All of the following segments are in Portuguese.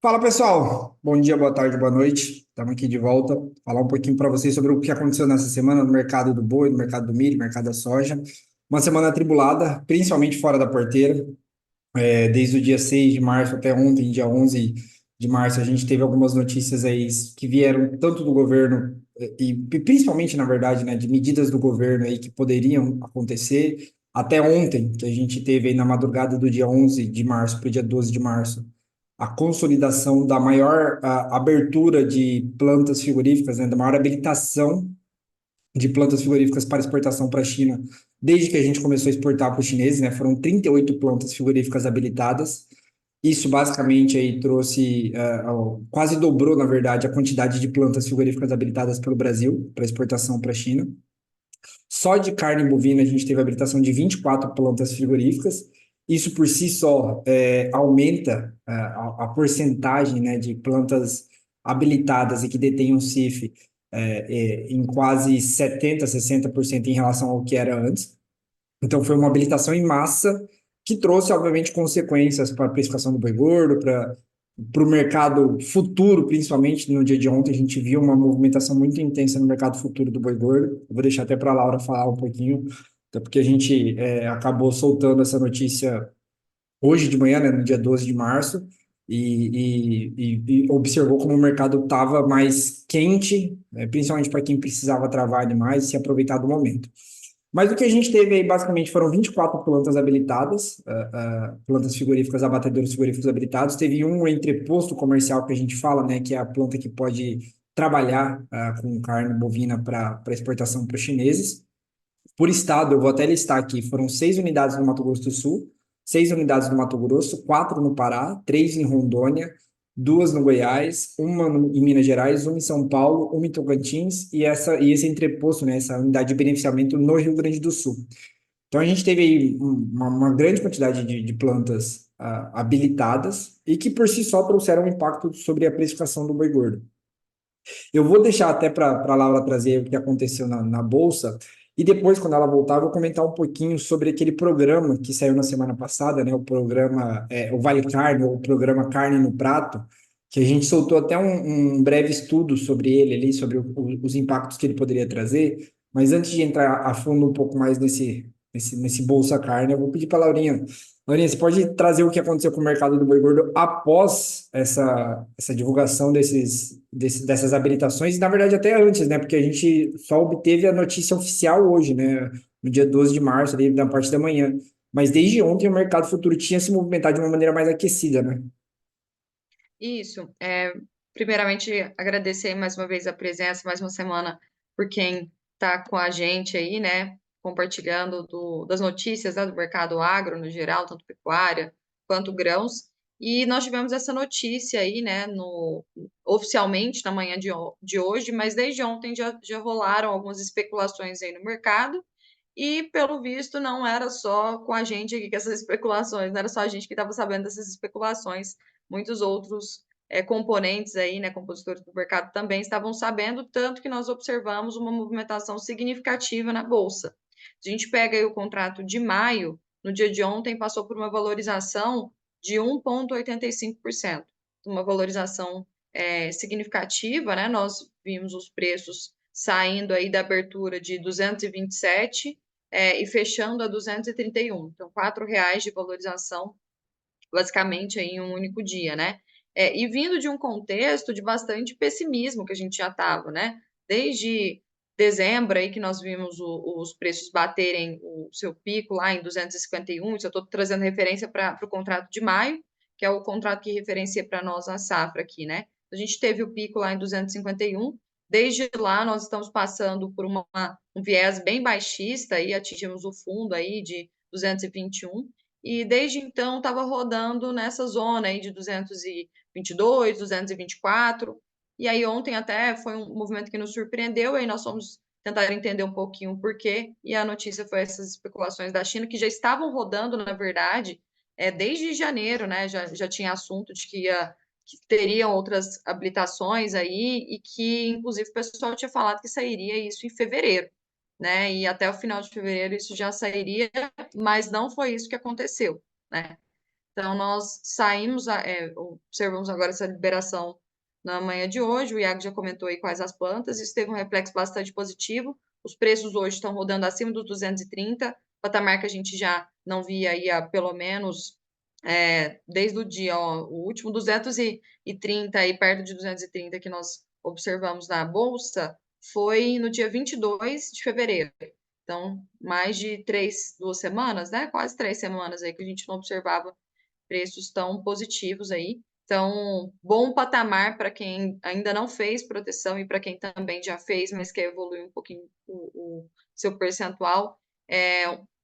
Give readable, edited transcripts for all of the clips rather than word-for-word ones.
Fala pessoal, bom dia, boa tarde, boa noite. Estamos aqui de volta, falar um pouquinho para vocês sobre o que aconteceu nessa semana no mercado do boi, no mercado do milho, no mercado da soja. Uma semana atribulada, principalmente fora da porteira. Desde o dia 6 de março até ontem, dia 11 de março, a gente teve algumas notícias aí que vieram tanto do governo e principalmente, na verdade, né, de medidas do governo aí que poderiam acontecer. Até ontem, que a gente teve aí na madrugada do dia 11 de março para o dia 12 de março, a consolidação da maior abertura de plantas frigoríficas, né, da maior habilitação de plantas frigoríficas para exportação para a China, desde que a gente começou a exportar para os chineses, né? Foram 38 plantas frigoríficas habilitadas. Isso basicamente aí trouxe, quase dobrou, na verdade, a quantidade de plantas frigoríficas habilitadas pelo Brasil para exportação para a China. Só de carne bovina a gente teve a habilitação de 24 plantas frigoríficas. Isso por si só aumenta a porcentagem, né, de plantas habilitadas e que detêm um CIF em quase 70, 60% em relação ao que era antes. Então, foi uma habilitação em massa que trouxe, obviamente, consequências para a precificação do boi gordo, para o mercado futuro, principalmente no dia de ontem, a gente viu uma movimentação muito intensa no mercado futuro do boi gordo. Eu vou deixar até para a Laura falar um pouquinho, até porque a gente acabou soltando essa notícia hoje de manhã, né, no dia 12 de março, e observou como o mercado estava mais quente, principalmente para quem precisava travar animais e se aproveitar do momento. Mas o que a gente teve aí, basicamente, foram 24 plantas habilitadas, plantas frigoríficas, abatedouros frigoríficos habilitados. Teve um entreposto comercial que a gente fala, né, que é a planta que pode trabalhar com carne bovina para exportação para os chineses. Por estado, eu vou até listar aqui, foram 6 unidades no Mato Grosso do Sul, 6 unidades no Mato Grosso, 4 no Pará, 3 em Rondônia, 2 no Goiás, uma em Minas Gerais, uma em São Paulo, uma em Tocantins e esse entreposto, né, essa unidade de beneficiamento no Rio Grande do Sul. Então a gente teve aí uma grande quantidade de plantas habilitadas e que por si só trouxeram um impacto sobre a precificação do boi gordo. Eu vou deixar até para a Laura trazer o que aconteceu na Bolsa, e depois, quando ela voltar, eu vou comentar um pouquinho sobre aquele programa que saiu na semana passada, né? O programa, o Vale Carne, ou o programa Carne no Prato, que a gente soltou até um breve estudo sobre ele ali, sobre os impactos que ele poderia trazer. Mas antes de entrar a fundo um pouco mais nesse Bolsa Carne, eu vou pedir para a Laurinha. Laurinha, você pode trazer o que aconteceu com o mercado do boi gordo após essa divulgação dessas habilitações, e na verdade até antes, né? Porque a gente só obteve a notícia oficial hoje, né? No dia 12 de março, ali, na parte da manhã. Mas desde ontem o mercado futuro tinha se movimentado de uma maneira mais aquecida, né? Isso. Primeiramente, agradecer mais uma vez a presença, mais uma semana, por quem está com a gente aí, né? Compartilhando das notícias, né, do mercado agro no geral, tanto pecuária quanto grãos. E nós tivemos essa notícia aí, né, oficialmente na manhã de hoje, mas desde ontem já rolaram algumas especulações aí no mercado. E, pelo visto, não era só com a gente aqui que essas especulações, não era só a gente que estava sabendo dessas especulações, muitos outros componentes aí, né, compositores do mercado também estavam sabendo, tanto que nós observamos uma movimentação significativa na Bolsa. Se a gente pega aí o contrato de maio, no dia de ontem passou por uma valorização de 1,85%, uma valorização significativa, né? Nós vimos os preços saindo aí da abertura de 227 e fechando a 231. Então, R$ 4 de valorização, basicamente, aí, em um único dia, né? E vindo de um contexto de bastante pessimismo que a gente já estava, né? Desde dezembro aí que nós vimos os preços baterem o seu pico lá em 251, isso eu estou trazendo referência para o contrato de maio, que é o contrato que referencia para nós a safra aqui, né? A gente teve o pico lá em 251, desde lá nós estamos passando por um viés bem baixista e atingimos o fundo aí de 221, e desde então estava rodando nessa zona aí de 222, 224, e aí ontem até foi um movimento que nos surpreendeu, e aí nós fomos tentar entender um pouquinho o porquê, e a notícia foi essas especulações da China, que já estavam rodando, na verdade, desde janeiro, né, já tinha assunto de que teriam outras habilitações aí, e que, inclusive, o pessoal tinha falado que sairia isso em fevereiro, né? E até o final de fevereiro isso já sairia, mas não foi isso que aconteceu, né? Então, nós saímos, observamos agora essa liberação na manhã de hoje, o Iago já comentou aí quais as plantas, isso teve um reflexo bastante positivo, os preços hoje estão rodando acima dos 230, patamar que a gente já não via aí há pelo menos desde o dia, ó, o último 230 aí perto de 230 que nós observamos na bolsa foi no dia 22 de fevereiro. Então, mais de 2 semanas, né? Quase 3 semanas aí que a gente não observava preços tão positivos aí. Então, bom patamar para quem ainda não fez proteção e para quem também já fez, mas quer evoluir um pouquinho o seu percentual.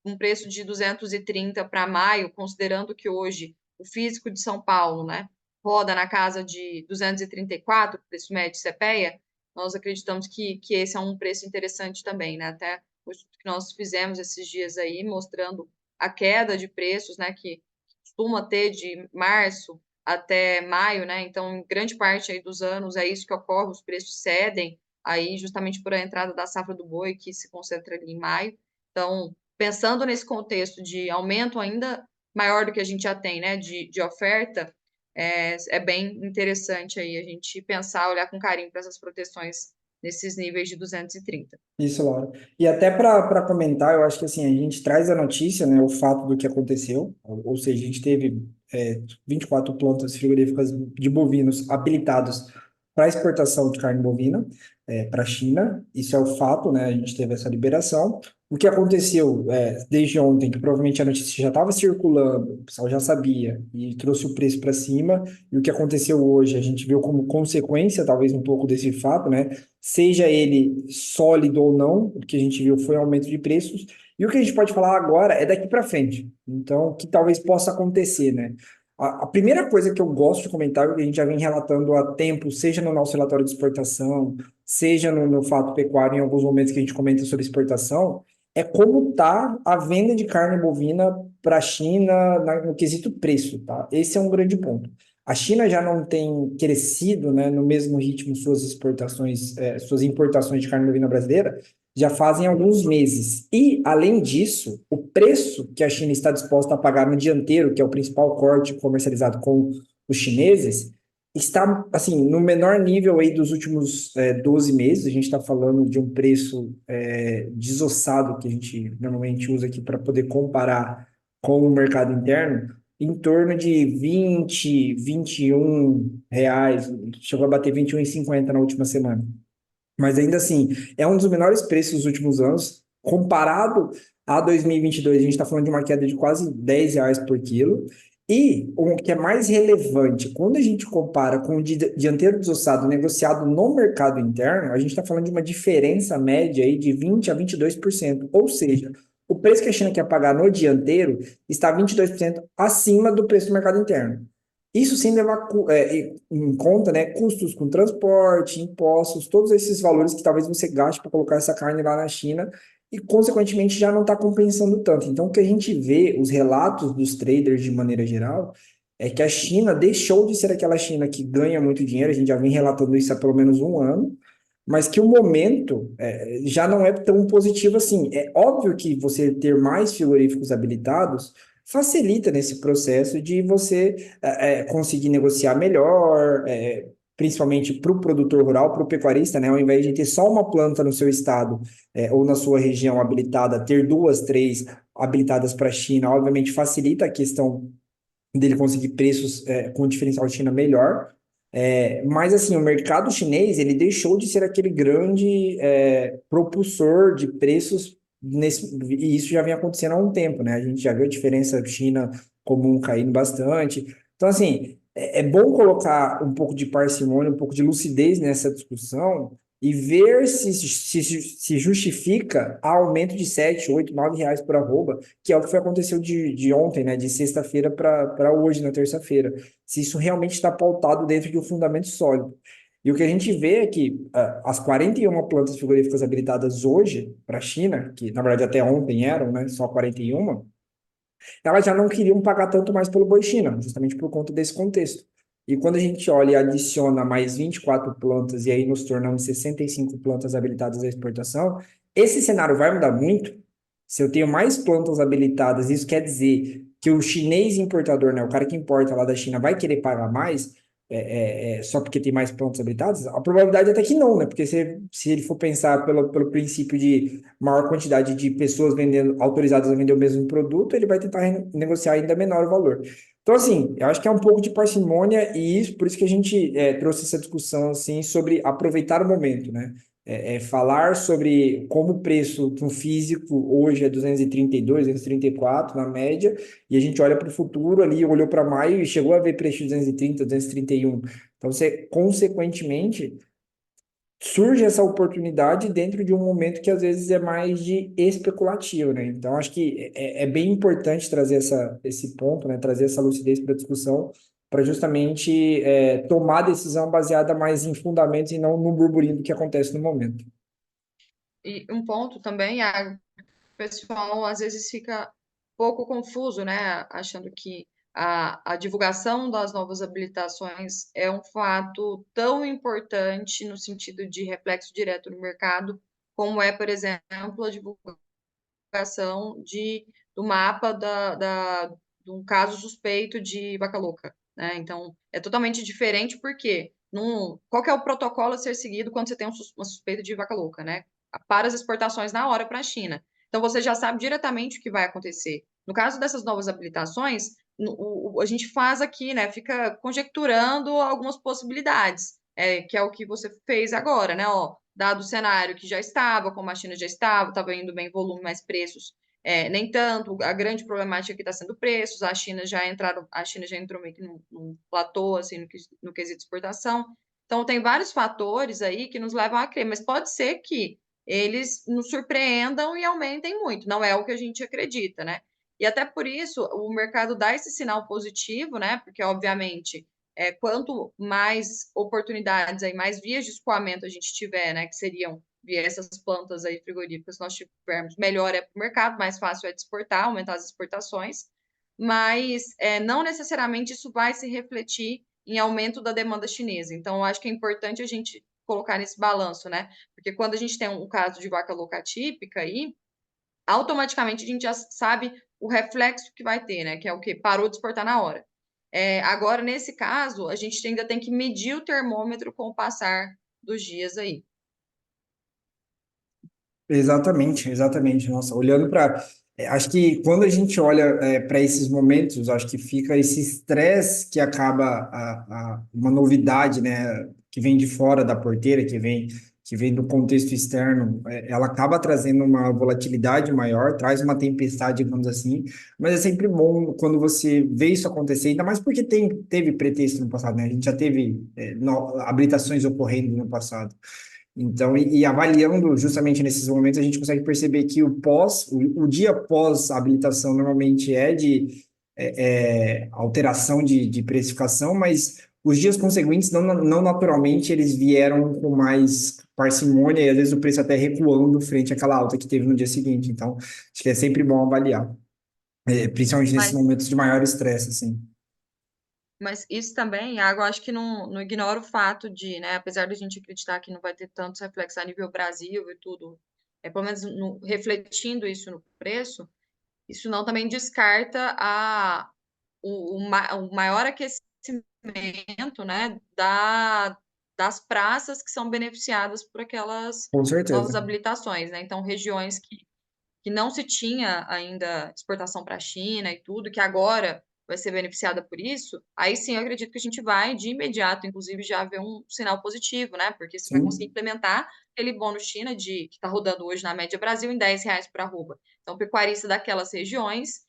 Um preço de 230 para maio, considerando que hoje o físico de São Paulo, né, roda na casa de 234, preço médio CPEA, nós acreditamos que esse é um preço interessante também, né? Até o que nós fizemos esses dias aí, mostrando a queda de preços, né, que costuma ter de março até maio, né? Então, em grande parte aí dos anos é isso que ocorre, os preços cedem aí justamente por a entrada da safra do boi, que se concentra ali em maio. Então, pensando nesse contexto de aumento ainda maior do que a gente já tem, né, de oferta, é bem interessante aí a gente pensar, olhar com carinho para essas proteções nesses níveis de 230. Isso, Laura. E até para comentar, eu acho que assim, a gente traz a notícia, né, o fato do que aconteceu, ou seja, a gente teve 24 plantas frigoríficas de bovinos habilitados para exportação de carne bovina para a China, isso é o fato, né, a gente teve essa liberação. O que aconteceu desde ontem, que provavelmente a notícia já estava circulando, o pessoal já sabia, e trouxe o preço para cima, e o que aconteceu hoje, a gente viu como consequência, talvez, um pouco desse fato, né, seja ele sólido ou não, o que a gente viu foi um aumento de preços, e o que a gente pode falar agora é daqui para frente. Então, o que talvez possa acontecer, né? A primeira coisa que eu gosto de comentar, que a gente já vem relatando há tempo, seja no nosso relatório de exportação, seja no Fato Pecuário, em alguns momentos que a gente comenta sobre exportação, é como está a venda de carne bovina para a China no quesito preço, tá? Esse é um grande ponto. A China já não tem crescido, né, no mesmo ritmo suas exportações, suas importações de carne bovina brasileira, já fazem alguns meses. E, além disso, o preço que a China está disposta a pagar no dianteiro, que é o principal corte comercializado com os chineses, está, assim, no menor nível aí dos últimos 12 meses. A gente está falando de um preço desossado, que a gente normalmente usa aqui para poder comparar com o mercado interno, em torno de 20, R$ 21, chegou a bater 21,50 na última semana. Mas ainda assim, é um dos menores preços dos últimos anos. Comparado a 2022, a gente está falando de uma queda de quase R$ 10 por quilo. E o que é mais relevante, quando a gente compara com o dianteiro desossado negociado no mercado interno, a gente está falando de uma diferença média aí de 20 a 22%. Ou seja, o preço que a China quer pagar no dianteiro está 22% acima do preço do mercado interno. Isso sem levar em conta, né, custos com transporte, impostos, todos esses valores que talvez você gaste para colocar essa carne lá na China e, consequentemente, já não está compensando tanto. Então, o que a gente vê, os relatos dos traders de maneira geral, é que a China deixou de ser aquela China que ganha muito dinheiro, a gente já vem relatando isso há pelo menos um ano, mas que o momento já não é tão positivo assim. É óbvio que você ter mais frigoríficos habilitados facilita nesse processo de você conseguir negociar melhor, principalmente para o produtor rural, para o pecuarista, né? Ao invés de ter só uma planta no seu estado ou na sua região habilitada, ter duas, três habilitadas para a China, obviamente facilita a questão dele conseguir preços com diferencial China melhor. Mas assim, o mercado chinês ele deixou de ser aquele grande propulsor de preços e isso já vem acontecendo há um tempo, né? A gente já viu a diferença China comum caindo bastante. Então, assim, é bom colocar um pouco de parcimônia, um pouco de lucidez nessa discussão e ver se justifica aumento de 7, 8, R$ 9 por arroba, que é o que foi aconteceu de ontem, né? De sexta-feira para hoje, na terça-feira. Se isso realmente está pautado dentro de um fundamento sólido. E o que a gente vê é que as 41 plantas frigoríficas habilitadas hoje para a China, que na verdade até ontem eram, né? Só 41, elas já não queriam pagar tanto mais pelo boi China, justamente por conta desse contexto. E quando a gente olha e adiciona mais 24 plantas, e aí nos tornamos 65 plantas habilitadas à exportação, esse cenário vai mudar muito. Se eu tenho mais plantas habilitadas, isso quer dizer que o chinês importador, né, o cara que importa lá da China, vai querer pagar mais só porque tem mais pontos habilitados? A probabilidade é até que não, né? Porque se ele for pensar pelo princípio de maior quantidade de pessoas vendendo, autorizadas a vender o mesmo produto, ele vai tentar negociar ainda menor o valor. Então, assim, eu acho que é um pouco de parcimônia e isso, por isso que a gente trouxe essa discussão, assim, sobre aproveitar o momento, né? Falar sobre como o preço para um físico hoje é 232, 234 na média, e a gente olha para o futuro ali, olhou para maio e chegou a ver preço de 230, 231. Então, você, consequentemente, surge essa oportunidade dentro de um momento que às vezes é mais de especulativo, né? Então, acho que é bem importante trazer esse ponto, né? Trazer essa lucidez para a discussão, para justamente tomar decisão baseada mais em fundamentos e não no burburinho do que acontece no momento. E um ponto também, o pessoal às vezes fica pouco confuso, né? Achando que a divulgação das novas habilitações é um fato tão importante no sentido de reflexo direto no mercado, como é, por exemplo, a divulgação do mapa de um caso suspeito de vaca louca, né? Então, é totalmente diferente porque qual que é o protocolo a ser seguido quando você tem uma suspeita de vaca louca, né? Para as exportações na hora para a China. Então, você já sabe diretamente o que vai acontecer. No caso dessas novas habilitações, a gente faz aqui, né? Fica conjecturando algumas possibilidades, que é o que você fez agora, né? Ó, dado o cenário que já estava, como a China já estava indo bem volume, mais preços, nem tanto. A grande problemática aqui está sendo preços. A China já entrou meio que num platô, assim, no quesito exportação. Então, tem vários fatores aí que nos levam a crer, mas pode ser que eles nos surpreendam e aumentem muito. Não é o que a gente acredita, né? E até por isso o mercado dá esse sinal positivo, né? Porque, obviamente, quanto mais oportunidades aí, mais vias de escoamento a gente tiver, né? Que seriam via essas plantas aí frigoríficas que nós tivermos, melhor é para o mercado, mais fácil é de exportar, aumentar as exportações, mas não necessariamente isso vai se refletir em aumento da demanda chinesa. Então, eu acho que é importante a gente colocar nesse balanço, né? Porque quando a gente tem um caso de vaca louca típica aí, automaticamente a gente já sabe o reflexo que vai ter, né? Que é o quê? Parou de exportar na hora. Agora, nesse caso, a gente ainda tem que medir o termômetro com o passar dos dias aí. Exatamente, exatamente. Nossa, olhando para. Acho que quando a gente olha para esses momentos, acho que fica esse estresse que acaba uma novidade, né, que vem de fora da porteira, que vem do contexto externo, ela acaba trazendo uma volatilidade maior, traz uma tempestade, digamos assim, mas é sempre bom quando você vê isso acontecer, ainda mais porque teve pretexto no passado, né? A gente já teve habilitações ocorrendo no passado. Então, e avaliando justamente nesses momentos, a gente consegue perceber que o dia pós habilitação normalmente é de alteração de precificação, mas os dias consequentes, não naturalmente, eles vieram com mais parcimônia e às vezes o preço até recuando frente àquela alta que teve no dia seguinte. Então, acho que é sempre bom avaliar, principalmente nesses Mas momentos de maior estresse, assim. Mas isso também, Iago, eu acho que não ignora o fato de, né, apesar de a gente acreditar que não vai ter tantos reflexos a nível Brasil e tudo, pelo menos refletindo isso no preço, isso não também descarta o maior aquecimento, né, das praças que são beneficiadas por aquelas Com novas certeza. habilitações, né? Então, regiões que não se tinha ainda exportação para a China e tudo, que agora vai ser beneficiada por isso, aí sim eu acredito que a gente vai de imediato, inclusive, já ver um sinal positivo, né? Porque você vai conseguir Sim, implementar aquele bônus China que está rodando hoje na média Brasil em R$ 10 por arroba. Então, pecuaristas daquelas regiões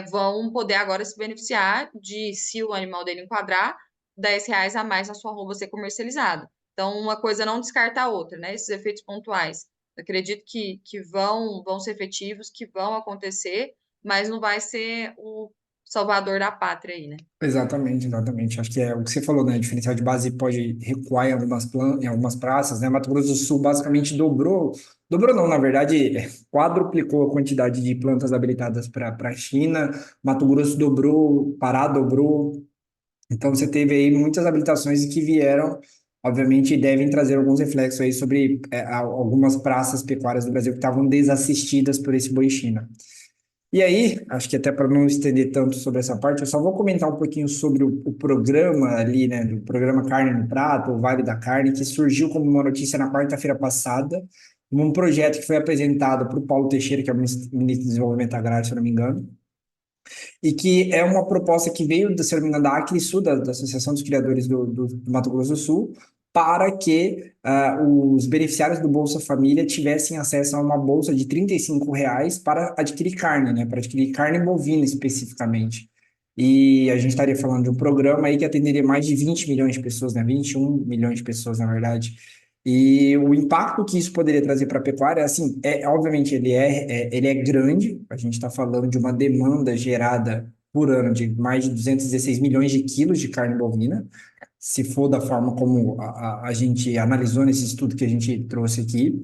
vão poder agora se beneficiar de, se o animal dele enquadrar, R$ 10 a mais na sua arroba ser comercializada. Então, uma coisa não descarta a outra, né? Esses efeitos pontuais acredito que vão ser efetivos, que vão acontecer, mas não vai ser o salvador da pátria aí, né? exatamente, exatamente. Acho que é o que você falou, né? O diferencial de base pode recuar em algumas praças, né? Mato Grosso do Sul basicamente dobrou não, na verdade, quadruplicou a quantidade de plantas habilitadas para a China. Mato Grosso dobrou, Pará dobrou. Então você teve aí muitas habilitações que vieram, obviamente, devem trazer alguns reflexos aí sobre algumas praças pecuárias do Brasil que estavam desassistidas por esse boi China. E aí, acho que até para não estender tanto sobre essa parte, eu só vou comentar um pouquinho sobre o programa ali, né, o programa Carne no Prato, o Vale da Carne, que surgiu como uma notícia na quarta-feira passada, num projeto que foi apresentado para o Paulo Teixeira, que é o ministro do Desenvolvimento Agrário, se eu não me engano, e que é uma proposta que veio, se não me engano, da Acrisul, da Associação dos Criadores do Mato Grosso do Sul, para que os beneficiários do Bolsa Família tivessem acesso a uma bolsa de R$ 35 para adquirir carne, né? Para adquirir carne bovina especificamente. E a gente estaria falando de um programa aí que atenderia mais de 20 milhões de pessoas, né? 21 milhões de pessoas, na verdade. E o impacto que isso poderia trazer para a pecuária, assim, obviamente ele é grande. A gente está falando de uma demanda gerada por ano de mais de 216 milhões de quilos de carne bovina, se for da forma como a gente analisou nesse estudo que a gente trouxe aqui.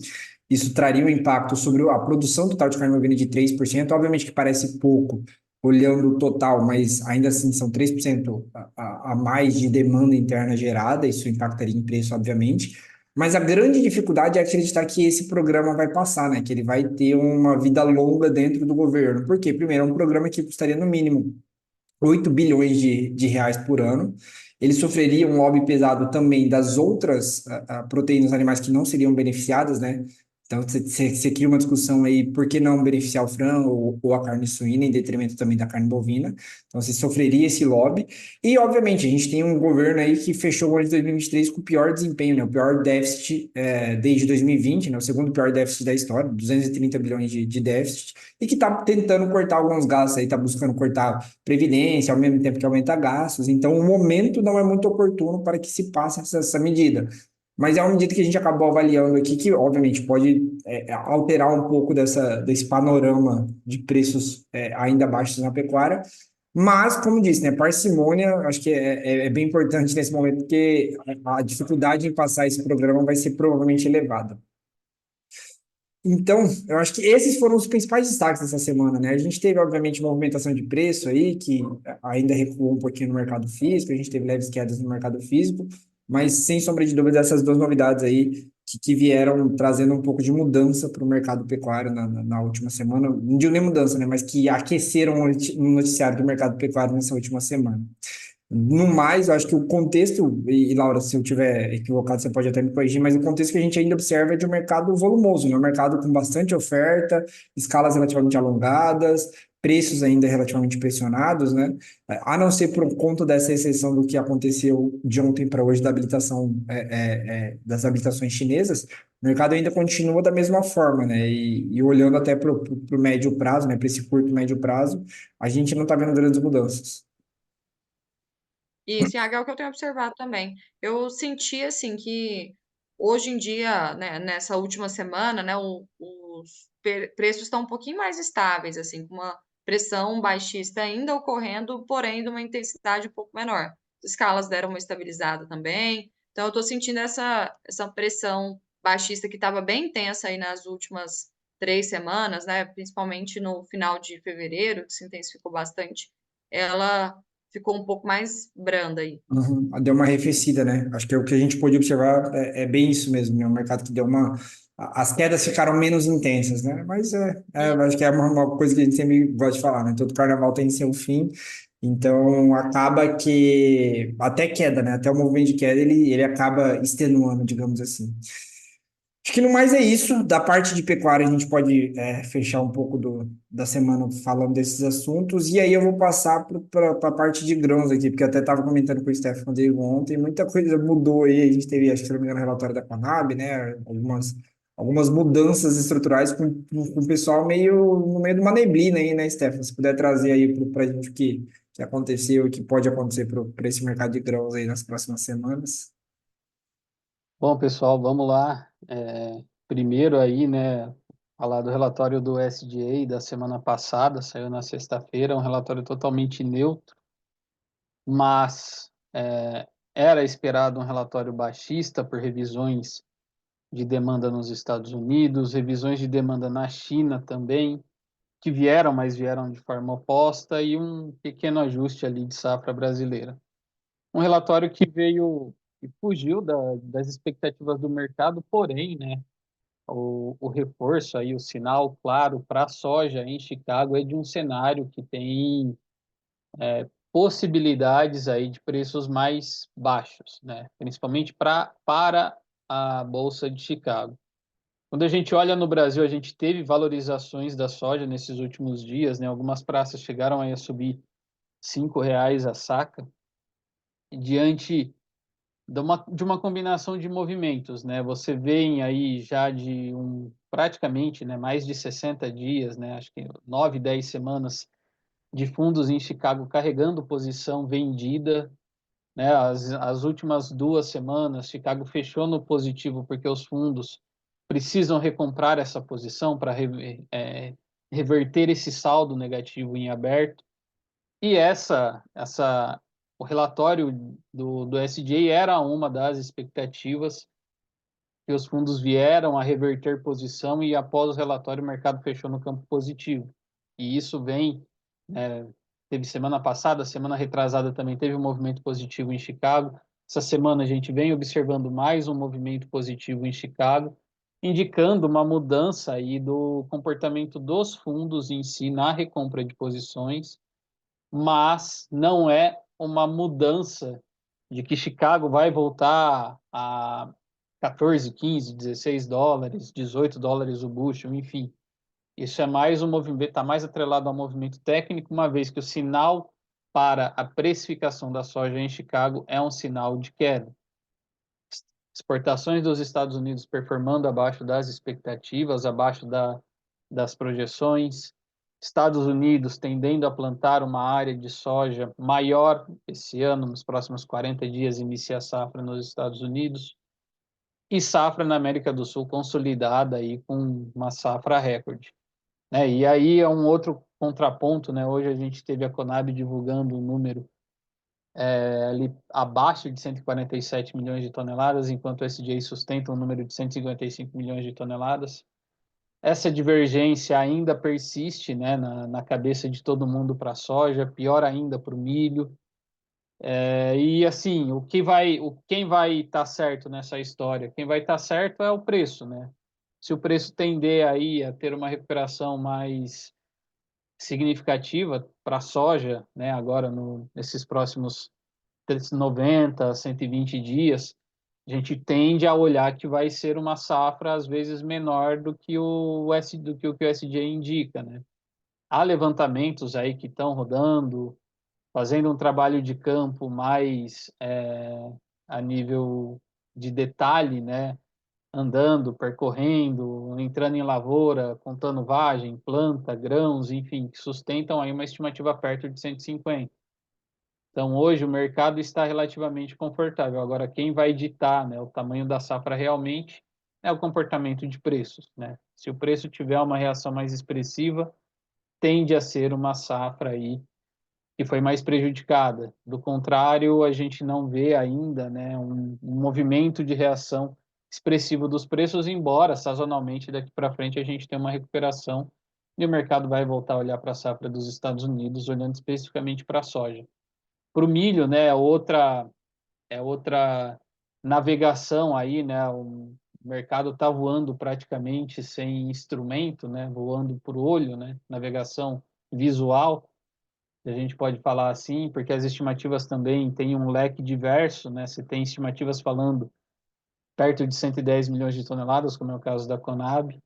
Isso traria um impacto sobre a produção total de carne bovina de 3%. Obviamente que parece pouco, olhando o total, mas ainda assim são 3% a mais de demanda interna gerada. Isso impactaria em preço, obviamente. Mas a grande dificuldade é acreditar que esse programa vai passar, né? Que ele vai ter uma vida longa dentro do governo. Por quê? Primeiro, é um programa que custaria no mínimo 8 bilhões de reais por ano. Ele sofreria um lobby pesado também das outras proteínas animais que não seriam beneficiadas, né? Então, você cria uma discussão aí, por que não beneficiar o frango ou a carne suína em detrimento também da carne bovina? Então, você sofreria esse lobby. E, obviamente, a gente tem um governo aí que fechou o ano de 2023 com o pior desempenho, né? O pior déficit desde 2020, né? O segundo pior déficit da história, 230 bilhões de déficit, e que está tentando cortar alguns gastos aí, está buscando cortar previdência, ao mesmo tempo que aumenta gastos. Então, o momento não é muito oportuno para que se passe essa medida. Mas é uma medida que a gente acabou avaliando aqui, que obviamente pode alterar um pouco desse panorama de preços ainda baixos na pecuária. Mas, como disse, né, parcimônia, acho que é bem importante nesse momento, porque a dificuldade em passar esse programa vai ser provavelmente elevada. Então, eu acho que esses foram os principais destaques dessa semana, né? A gente teve, obviamente, movimentação de preço aí, que ainda recuou um pouquinho no mercado físico, a gente teve leves quedas no mercado físico, mas sem sombra de dúvida, essas duas novidades aí que vieram trazendo um pouco de mudança para o mercado pecuário na última semana. Não digo nem mudança, né? Mas que aqueceram o noticiário do mercado pecuário nessa última semana. No mais, eu acho que o contexto, e Laura, se eu tiver equivocado, você pode até me corrigir, mas o contexto que a gente ainda observa é de um mercado volumoso, né? Um mercado com bastante oferta, escalas relativamente alongadas, preços ainda relativamente pressionados, né? A não ser por conta dessa exceção do que aconteceu de ontem para hoje da habilitação das habilitações chinesas, o mercado ainda continua da mesma forma, né? E olhando até para o médio prazo, né? Para esse curto e médio prazo, a gente não está vendo grandes mudanças. Isso, é o que eu tenho observado também. Eu senti, assim, que hoje em dia, né, nessa última semana, né, os preços estão um pouquinho mais estáveis, assim, com uma pressão baixista ainda ocorrendo, porém de uma intensidade um pouco menor. As escalas deram uma estabilizada também. Então, eu estou sentindo essa pressão baixista que estava bem intensa aí nas últimas 3 semanas, né, principalmente no final de fevereiro, que se intensificou bastante. Ela ficou um pouco mais branda aí. Uhum. Deu uma arrefecida, né? Acho que o que a gente pôde observar é bem isso mesmo, né? Um mercado que deu uma. As quedas ficaram menos intensas, né? Mas E acho que é uma coisa que a gente sempre gosta de falar, né? Todo carnaval tem seu fim, então acaba que até queda, né? Até o movimento de queda ele acaba extenuando, digamos assim. Acho que no mais é isso. Da parte de pecuária, a gente pode fechar um pouco da semana falando desses assuntos. E aí eu vou passar para a parte de grãos aqui, porque eu até estava comentando com o Stefano Rodrigo ontem, muita coisa mudou aí. A gente teve, acho que se não me engano, o relatório da Conab, né? Algumas mudanças estruturais com o pessoal meio no meio de uma neblina aí, né, Stefano? Se puder trazer aí para a gente o que aconteceu e o que pode acontecer para esse mercado de grãos aí nas próximas semanas. Bom, pessoal, vamos lá. Primeiro aí, né, falar do relatório do SDA da semana passada, saiu na sexta-feira, um relatório totalmente neutro, mas era esperado um relatório baixista por revisões de demanda nos Estados Unidos, revisões de demanda na China também, que vieram, mas vieram de forma oposta, e um pequeno ajuste ali de safra brasileira. Um relatório que veio e fugiu das expectativas do mercado, porém, né, o reforço aí, o sinal claro para a soja em Chicago é de um cenário que tem possibilidades aí de preços mais baixos, né? Principalmente para a Bolsa de Chicago. Quando a gente olha no Brasil, a gente teve valorizações da soja nesses últimos dias, né? Algumas praças chegaram aí a subir R$ 5 a saca, diante de uma combinação de movimentos, né? Você vem aí já de praticamente, né, mais de 60 dias, né? Acho que 9, 10 semanas de fundos em Chicago carregando posição vendida, né? As últimas 2 semanas, Chicago fechou no positivo porque os fundos precisam recomprar essa posição para reverter esse saldo negativo em aberto. E o relatório do SJ era uma das expectativas que os fundos vieram a reverter posição e após o relatório o mercado fechou no campo positivo. E isso vem, né, teve semana passada, semana retrasada também teve um movimento positivo em Chicago. Essa semana a gente vem observando mais um movimento positivo em Chicago, indicando uma mudança aí do comportamento dos fundos em si na recompra de posições, mas não é uma mudança de que Chicago vai voltar a 14, 15, 16 dólares, 18 dólares o bushel, enfim. Isso é mais um movimento, está mais atrelado ao movimento técnico, uma vez que o sinal para a precificação da soja em Chicago é um sinal de queda. Exportações dos Estados Unidos performando abaixo das expectativas, abaixo das projeções. Estados Unidos tendendo a plantar uma área de soja maior esse ano, nos próximos 40 dias, inicia a safra nos Estados Unidos. E safra na América do Sul consolidada aí com uma safra recorde, né? E aí é um outro contraponto, né? Hoje a gente teve a Conab divulgando um número ali abaixo de 147 milhões de toneladas, enquanto o SDA sustenta um número de 155 milhões de toneladas. Essa divergência ainda persiste, né, na cabeça de todo mundo para a soja, pior ainda para o milho. E assim, quem vai estar certo nessa história? Quem vai estar certo é o preço, né? Se o preço tender aí a ter uma recuperação mais significativa para a soja, né, agora nesses próximos 90, 120 dias, a gente tende a olhar que vai ser uma safra às vezes menor do que o SJ indica, né? Há levantamentos aí que estão rodando, fazendo um trabalho de campo mais a nível de detalhe, né? Andando, percorrendo, entrando em lavoura, contando vagem, planta, grãos, enfim, que sustentam aí uma estimativa perto de 150. Então, hoje o mercado está relativamente confortável. Agora, quem vai ditar, né, o tamanho da safra realmente é o comportamento de preços, né? Se o preço tiver uma reação mais expressiva, tende a ser uma safra aí que foi mais prejudicada. Do contrário, a gente não vê ainda, né, um movimento de reação expressivo dos preços, embora sazonalmente daqui para frente a gente tenha uma recuperação e o mercado vai voltar a olhar para a safra dos Estados Unidos, olhando especificamente para a soja. Para o milho, né, é outra navegação aí, né? O mercado está voando praticamente sem instrumento, né? Voando por olho, né? Navegação visual, a gente pode falar assim, porque as estimativas também têm um leque diverso, né? Você tem estimativas falando perto de 110 milhões de toneladas, como é o caso da Conab.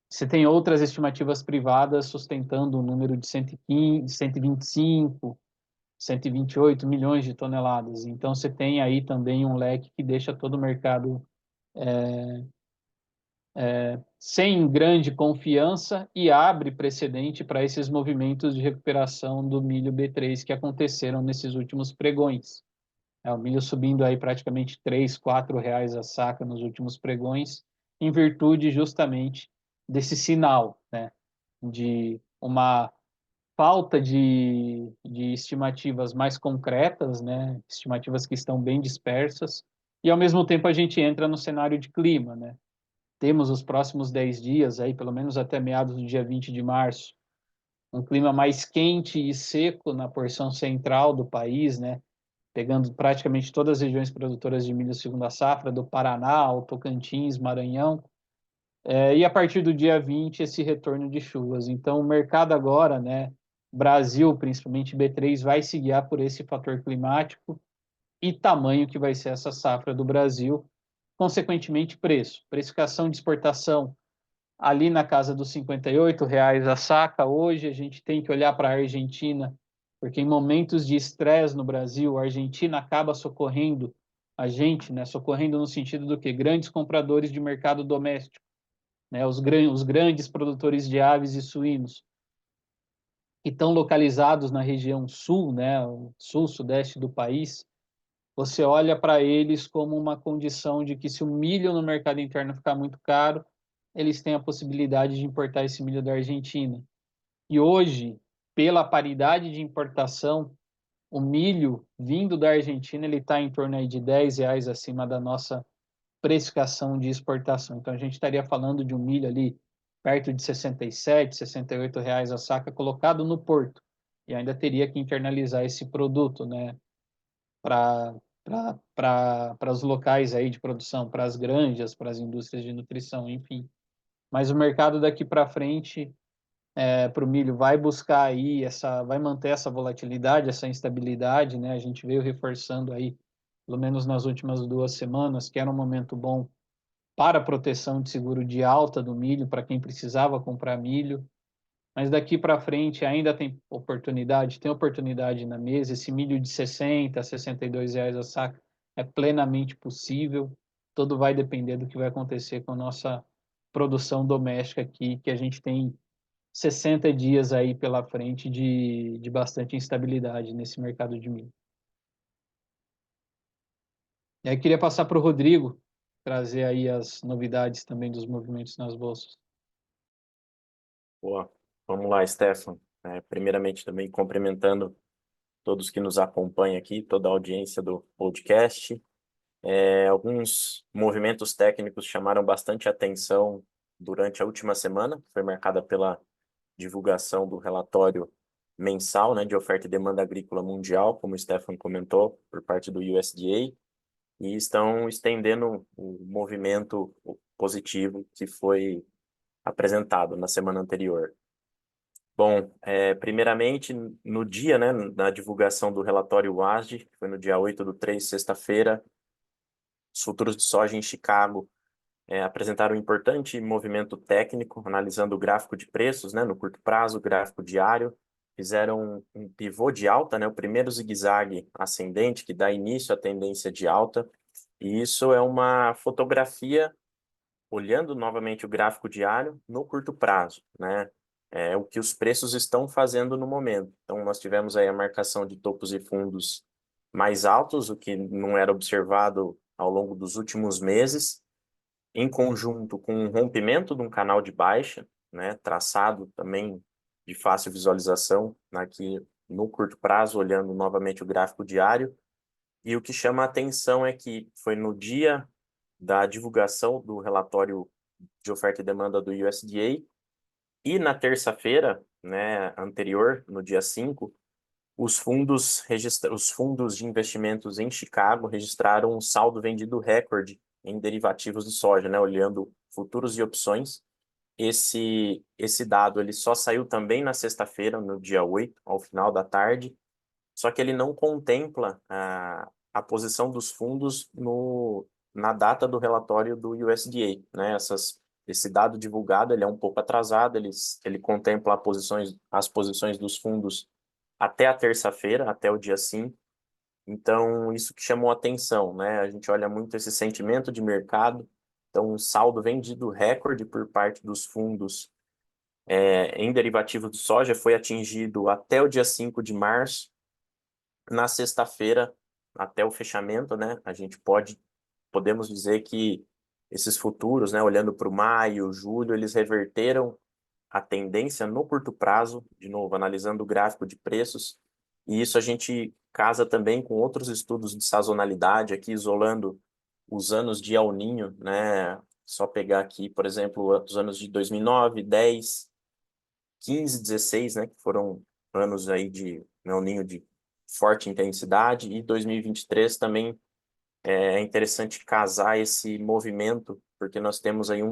Você tem outras estimativas privadas sustentando um número de 115, 125, 128 milhões de toneladas. Então, você tem aí também um leque que deixa todo o mercado sem grande confiança e abre precedente para esses movimentos de recuperação do milho B3 que aconteceram nesses últimos pregões. O milho subindo aí praticamente R$ 3, R$ 4 a saca nos últimos pregões, em virtude justamente desse sinal, né, de uma falta de estimativas mais concretas, né? Estimativas que estão bem dispersas, e ao mesmo tempo a gente entra no cenário de clima, né? Temos os próximos 10 dias, aí, pelo menos até meados do dia 20 de março, um clima mais quente e seco na porção central do país, né? Pegando praticamente todas as regiões produtoras de milho segunda safra, do Paraná ao Tocantins, Maranhão. E a partir do dia 20, esse retorno de chuvas. Então, o mercado agora, né, Brasil, principalmente B3, vai se guiar por esse fator climático e tamanho que vai ser essa safra do Brasil, consequentemente preço. Precificação de exportação ali na casa dos R$ 58 a saca. Hoje a gente tem que olhar para a Argentina, porque em momentos de estresse no Brasil, a Argentina acaba socorrendo a gente, né? Socorrendo no sentido do que? Grandes compradores de mercado doméstico, né? Os grandes produtores de aves e suínos, que estão localizados na região sul, né? Sul, sudeste do país. Você olha para eles como uma condição de que se o milho no mercado interno ficar muito caro, eles têm a possibilidade de importar esse milho da Argentina. E hoje, pela paridade de importação, o milho vindo da Argentina ele está em torno aí de R$ 10 acima da nossa precificação de exportação. Então a gente estaria falando de um milho ali perto de 67, R$ 68 a saca colocado no porto. E ainda teria que internalizar esse produto, né, para os locais aí de produção, para as granjas, para as indústrias de nutrição, enfim. Mas o mercado daqui para frente, para o milho, vai buscar aí vai manter essa volatilidade, essa instabilidade, né? A gente veio reforçando aí, pelo menos nas últimas 2 semanas, que era um momento bom para a proteção de seguro de alta do milho, para quem precisava comprar milho. Mas daqui para frente ainda tem oportunidade na mesa. Esse milho de 60 a R$ 62 a saca é plenamente possível. Tudo vai depender do que vai acontecer com a nossa produção doméstica aqui, que a gente tem 60 dias aí pela frente de bastante instabilidade nesse mercado de milho. E aí queria passar para o Rodrigo, trazer aí as novidades também dos movimentos nas bolsas. Boa. Vamos lá, Stefan. Primeiramente, também cumprimentando todos que nos acompanham aqui, toda a audiência do podcast. Alguns movimentos técnicos chamaram bastante atenção durante a última semana, que foi marcada pela divulgação do relatório mensal, né, de oferta e demanda agrícola mundial, como o Stefan comentou, por parte do USDA, e estão estendendo o movimento positivo que foi apresentado na semana anterior. Bom, primeiramente, no dia, né, na divulgação do relatório WASDE, que foi no dia 8/3, sexta-feira, os futuros de soja em Chicago apresentaram um importante movimento técnico, analisando o gráfico de preços, né, no curto prazo, o gráfico diário, fizeram um pivô de alta, né, o primeiro zigue-zague ascendente, que dá início à tendência de alta, e isso é uma fotografia, olhando novamente o gráfico diário, no curto prazo, né, é o que os preços estão fazendo no momento. Então, nós tivemos aí a marcação de topos e fundos mais altos, o que não era observado ao longo dos últimos meses, em conjunto com um rompimento de um canal de baixa, né, traçado também de fácil visualização aqui no curto prazo, olhando novamente o gráfico diário. E o que chama a atenção é que foi no dia da divulgação do relatório de oferta e demanda do USDA e na terça-feira, né, anterior, no dia 5, os fundos de investimentos em Chicago registraram um saldo vendido recorde em derivativos de soja, né, olhando futuros e opções. Esse dado ele só saiu também na sexta-feira, no dia 8, ao final da tarde, só que ele não contempla a posição dos fundos na data do relatório do USDA, né? Esse dado divulgado ele é um pouco atrasado, ele contempla as posições dos fundos até a terça-feira, até o dia 5. Então, isso que chamou a atenção, né? A gente olha muito esse sentimento de mercado. Então, um saldo vendido recorde por parte dos fundos em derivativo de soja foi atingido até o dia 5 de março. Na sexta-feira, até o fechamento, né? Podemos dizer que esses futuros, né? Olhando para o maio, julho, eles reverteram a tendência no curto prazo, de novo, analisando o gráfico de preços, e isso a gente casa também com outros estudos de sazonalidade, aqui isolando os anos de El Niño, né? Só pegar aqui, por exemplo, os anos de 2009, 10, 15, 16, né? Que foram anos aí de El Niño de forte intensidade, e 2023 também é interessante casar esse movimento, porque nós temos aí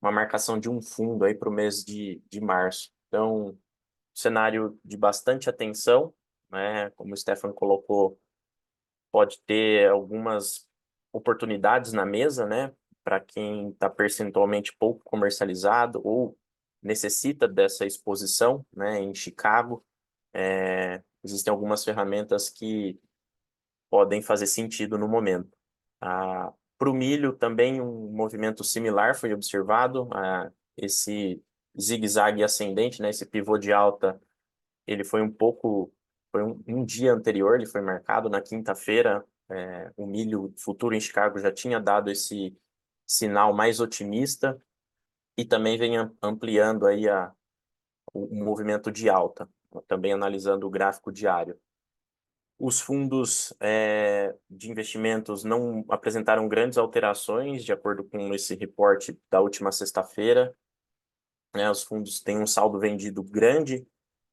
uma marcação de um fundo aí para o mês de março. Então, cenário de bastante atenção, né? Como o Stefan colocou, pode ter algumas oportunidades na mesa, né? Para quem está percentualmente pouco comercializado ou necessita dessa exposição, né? Em Chicago, existem algumas ferramentas que podem fazer sentido no momento. Para o milho também um movimento similar foi observado, esse zigue-zague ascendente, né? Esse pivô de alta, ele foi um dia anterior, ele foi marcado na quinta-feira. O milho futuro em Chicago já tinha dado esse sinal mais otimista e também vem ampliando aí o movimento de alta, também analisando o gráfico diário. Os fundos de investimentos não apresentaram grandes alterações, de acordo com esse reporte da última sexta-feira. Os fundos têm um saldo vendido grande,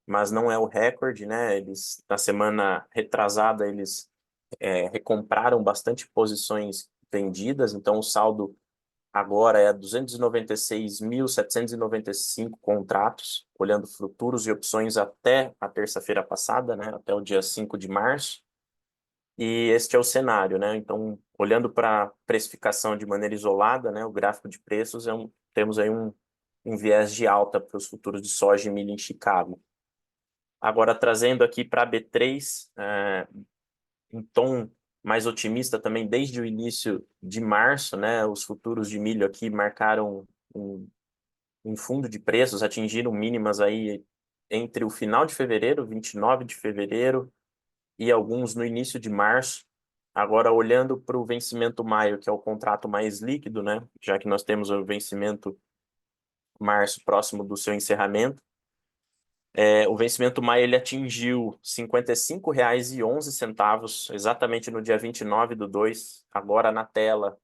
mas não é o recorde, né? Eles, na semana retrasada, eles recompraram bastante posições vendidas, então o saldo agora é 296.795 contratos, olhando futuros e opções até a terça-feira passada, né? Até o dia 5 de março. E este é o cenário, né? Então, olhando para a precificação de maneira isolada, né? O gráfico de preços temos aí um viés de alta para os futuros de soja e milho em Chicago. Agora, trazendo aqui para a B3, um tom mais otimista também desde o início de março, né? Os futuros de milho aqui marcaram um fundo de preços, atingiram mínimas aí entre o final de fevereiro, 29 de fevereiro, e alguns no início de março. Agora, olhando para o vencimento maio, que é o contrato mais líquido, né? Já que nós temos o vencimento março próximo do seu encerramento, o vencimento maio ele atingiu R$ 55,11, exatamente no dia 29/2, agora na tela,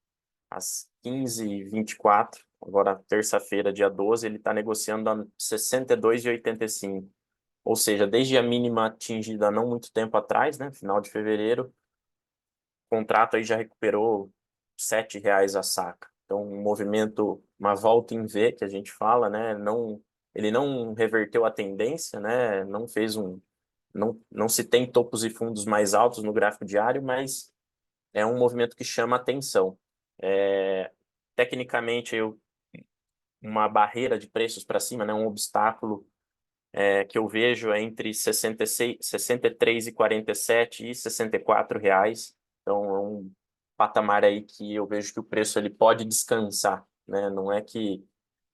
às 15h24, agora terça-feira, dia 12, ele está negociando a 62,85. Ou seja, desde a mínima atingida não muito tempo atrás, né, final de fevereiro, o contrato aí já recuperou R$ 7,00 a saca. Então, um movimento, uma volta em V, que a gente fala, né? Ele não reverteu a tendência, né? Não se tem topos e fundos mais altos no gráfico diário, mas é um movimento que chama atenção. Tecnicamente, uma barreira de preços para cima, né? Um obstáculo que eu vejo é entre 63,47 e R$ 64,00. Então, é um patamar aí que eu vejo que o preço ele pode descansar, né? Não é que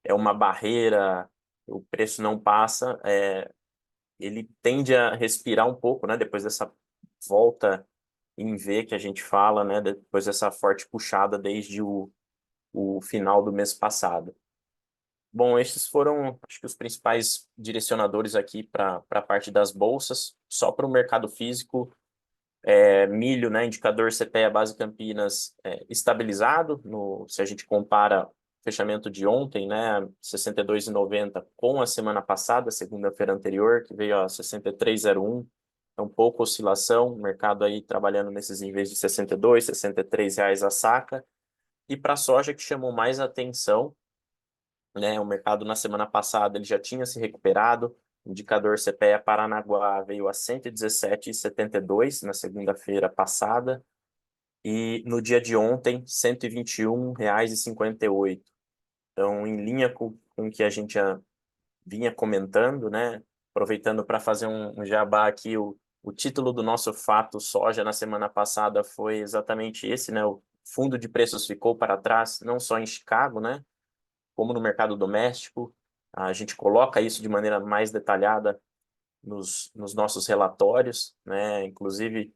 é uma barreira, o preço não passa, ele tende a respirar um pouco, né? Depois dessa volta em V que a gente fala, né? Depois dessa forte puxada desde o final do mês passado. Bom, esses foram, acho que, os principais direcionadores aqui para a parte das bolsas. Só para o mercado físico, milho, né, indicador CPEA Base Campinas estabilizado, se a gente compara o fechamento de ontem, né, 62,90 com a semana passada, segunda-feira anterior, que veio a 63,01. Então, pouca oscilação, o mercado aí trabalhando nesses níveis de 62, R$ 63,00 a saca. E para a soja, que chamou mais atenção, né? O mercado na semana passada ele já tinha se recuperado. O indicador CPEA Paranaguá veio a 117,72 na segunda-feira passada e no dia de ontem, R$ 121,58. Então, em linha com o que a gente já vinha comentando, né? Aproveitando para fazer um jabá aqui, o título do nosso Fato Soja na semana passada foi exatamente esse, né? O fundo de preços ficou para trás, não só em Chicago, né? Como no mercado doméstico. A gente coloca isso de maneira mais detalhada nos nossos relatórios, né? Inclusive,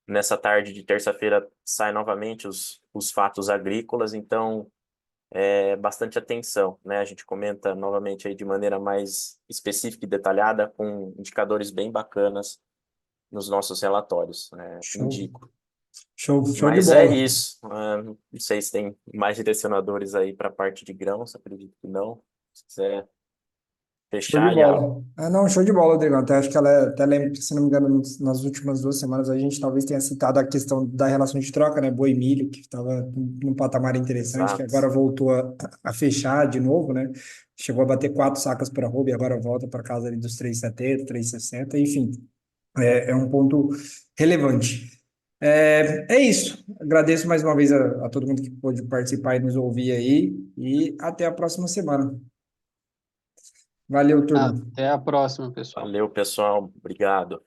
nessa tarde de terça-feira sai novamente os fatos agrícolas, então bastante atenção, né? A gente comenta novamente aí de maneira mais específica e detalhada, com indicadores bem bacanas nos nossos relatórios, né? Show, Indico. show de Mas é bola. isso. Não sei se tem mais direcionadores aí para a parte de grãos, acredito que não. Se quiser Show fechar de ali a. bola. Ah, não, show de bola, Rodrigo. Até acho que até lembro, que, se não me engano, nas últimas 2 semanas a gente talvez tenha citado a questão da relação de troca, né? Boi e milho, que estava num patamar interessante, que Exato. agora voltou a fechar de novo, né? Chegou a bater 4 sacas por arroba e agora volta para casa ali dos 3,70, 3,60, enfim, é um ponto relevante. É isso. Agradeço mais uma vez a todo mundo que pôde participar e nos ouvir aí, e até a próxima semana. Valeu, turma. Até a próxima, pessoal. Valeu, pessoal. Obrigado.